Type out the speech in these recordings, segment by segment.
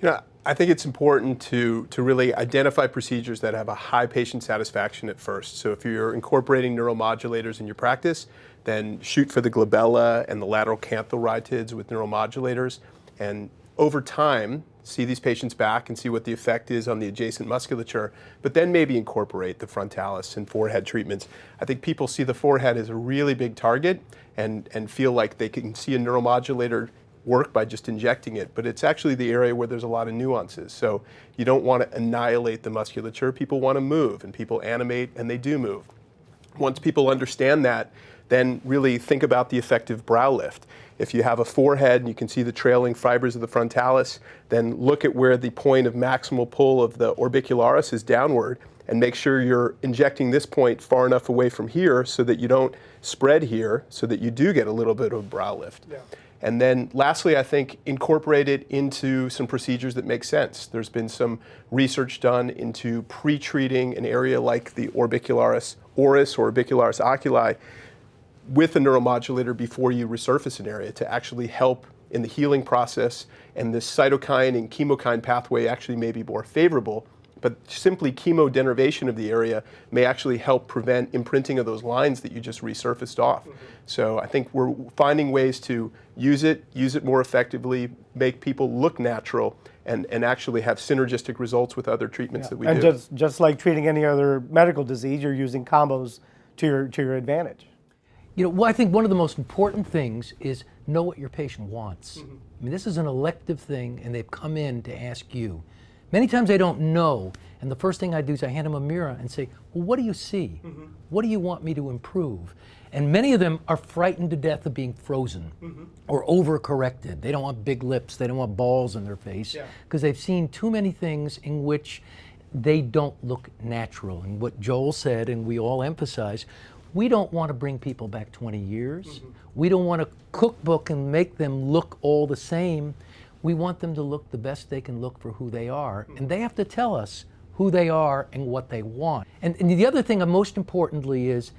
I think it's important to really identify procedures that have a high patient satisfaction at first. So if you're incorporating neuromodulators in your practice, then shoot for the glabella and the lateral cantharotids with neuromodulators. And over time, see these patients back and see what the effect is on the adjacent musculature, but then maybe incorporate the frontalis and forehead treatments. I think people see the forehead as a really big target and feel like they can see a neuromodulator work by just injecting it, but it's actually the area where there's a lot of nuances. So you don't want to annihilate the musculature. People want to move, and people animate, and they do move. Once people understand that, then really think about the effective brow lift. If you have a forehead and you can see the trailing fibers of the frontalis, then look at where the point of maximal pull of the orbicularis is downward, and make sure you're injecting this point far enough away from here so that you don't spread here, so that you do get a little bit of brow lift. Yeah. And then lastly, I think incorporate it into some procedures that make sense. There's been some research done into pre-treating an area like the orbicularis oris or orbicularis oculi with a neuromodulator before you resurface an area to actually help in the healing process, and this cytokine and chemokine pathway actually may be more favorable. But simply chemodenervation of the area may actually help prevent imprinting of those lines that you just resurfaced off. Mm-hmm. So I think we're finding ways to use it more effectively, make people look natural, and actually have synergistic results with other treatments that we do. And just like treating any other medical disease, you're using combos to your advantage. Well, I think one of the most important things is know what your patient wants. Mm-hmm. I mean, this is an elective thing, and they've come in to ask you. Many times they don't know, and the first thing I do is I hand them a mirror and say, well, what do you see? Mm-hmm. What do you want me to improve? And many of them are frightened to death of being frozen or overcorrected. They don't want big lips, they don't want balls in their face, because they've seen too many things in which they don't look natural. And what Joel said, and we all emphasize, we don't want to bring people back 20 years. Mm-hmm. We don't want to cookbook and make them look all the same. We want them to look the best they can look for who they are, and they have to tell us who they are and what they want. And the other thing, most importantly, is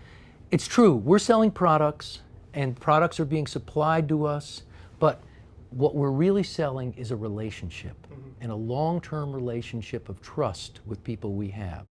it's true, we're selling products, and products are being supplied to us, but what we're really selling is a relationship, and a long-term relationship of trust with people we have.